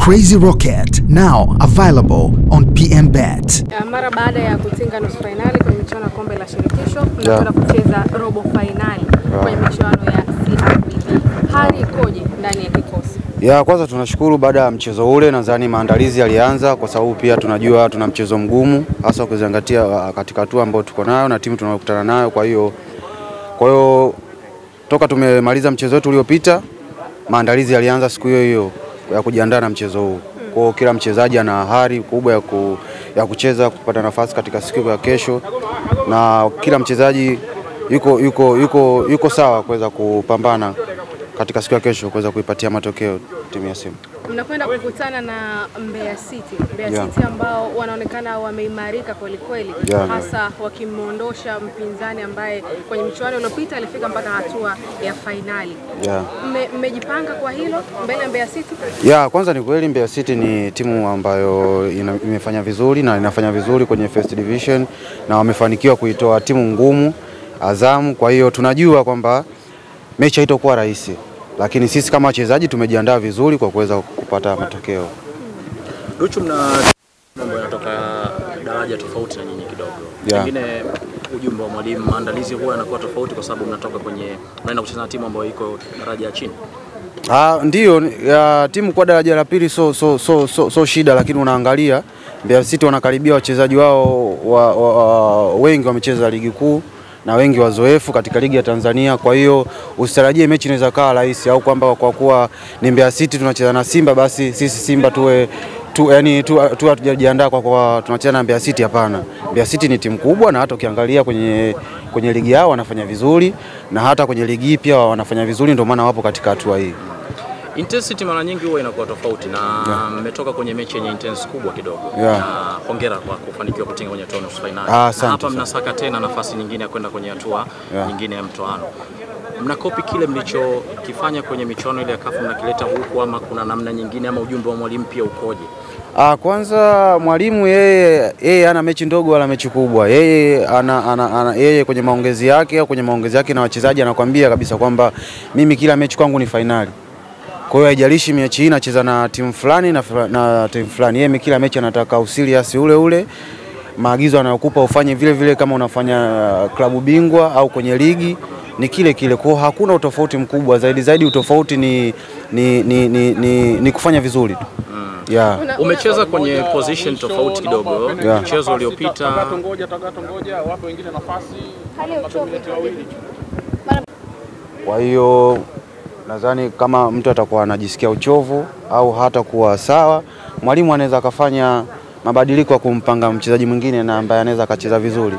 Crazy Rocket, now available on PMBet. Mara baada ya kutinga nusu finali kwenye michuano ya kombe la shirikisho, tunakwenda kucheza robo finali kwenye michuano ya CRDB. Hali ikoje ndani ya kikosi? Kwanza tunashukuru baada ya mchezo ule, nadhani maandalizi yalianza kwa sababu pia tunajua tuna mchezo mgumu hasa ukizingatia katika hatua ambayo tuko nayo na timu tunayokutana nayo. Kwa hiyo toka tumemaliza mchezo wetu uliopita, maandalizi yalianza siku hiyo ya kujiandaa na mchezo huu. Kwa hiyo kila mchezaji ana hari kubwa ya kucheza kupata nafasi katika siku ya kesho, na kila mchezaji yuko sawa kuweza kupambana katika siku ya kesho kuweza kuipatia matokeo timu ya Simba. Mnakwenda kukutana na Mbeya City. City ambao wanaonekana wameimarika kweli kweli, hasa wakimuondosha mpinzani ambaye kwenye michuano iliyopita alifika mpaka hatua ya finali. Mmejipanga kwa hilo mbele ya Mbeya City? Kwanza ni kweli Mbeya City ni timu ambayo imefanya vizuri na inafanya vizuri kwenye first division na wamefanikiwa kuitoa timu ngumu Azam. Kwa hiyo tunajua kwamba mechi haitakuwa rahisi, lakini sisi kama wachezaji tumejiandaa vizuri kwa kuweza kupata matokeo. Duchu, mambo yanatoka daraja tofauti na nyinyi kidogo. Pengine ujumbe wa mwalimu, maandalizi huwa yanakuwa tofauti kwa sababu mnaenda kucheza na timu ambayo iko daraja ya chini. Ndio, timu kwa daraja la pili so shida, lakini unaangalia Mbeya City wanakaribia wachezaji wao wengi wamecheza ligi kuu na wengi wazoefu katika ligi ya Tanzania. Kwa hiyo usitarajie mechi inaweza kaa rahisi, au kwamba kwa kuwa ni Mbeya City tunacheza na Simba basi sisi Simba tujiandaa kwa tunacheza na Mbeya City. Hapana, Mbeya City ni timu kubwa, na hata ukiangalia kwenye ligi yao wanafanya vizuri, na hata kwenye ligi pia wanafanya vizuri, ndio maana wapo katika hatua hii. Intensity mara nyingi huwa inakuwa tofauti, na mmetoka kwenye mechi yenye intense kubwa kidogo. Hongera kwa kufanikiwa kutinga kwenye nusu finali. Hapa mnasaka tena nafasi nyingine ya kwenda kwenye hatua nyingine ya mtoano. Mnakopi kile mlichokifanya kwenye michuano ile ya CAF mnakileta huku, ama kuna namna nyingine, ama ujumbe wa mwalimu pia ukoje? Kwanza mwalimu yeye ana mechi ndogo wala mechi kubwa. Yeye kwenye maongezi yake na wachezaji anakuambia kabisa kwamba mimi kila mechi kwangu ni finali. Kwa hiyo haijalishi mechi hii nacheza na timu fulani na timu fulani, yeye kila mechi anataka userious ule. Maagizo anayokupa ufanye vile kama unafanya klabu bingwa au kwenye ligi, ni kile. Kwa hakuna utofauti mkubwa, zaidi utofauti ni kufanya vizuri tu. Umecheza kwenye position tofauti kidogo. Mchezo uliopita wapo wengine nafasi. Kwa hiyo nadhani kama mtu atakuwa anajisikia uchovu au hata kuwa sawa, mwalimu anaweza akafanya mabadiliko ya kumpanga mchezaji mwingine na ambaye anaweza akacheza vizuri.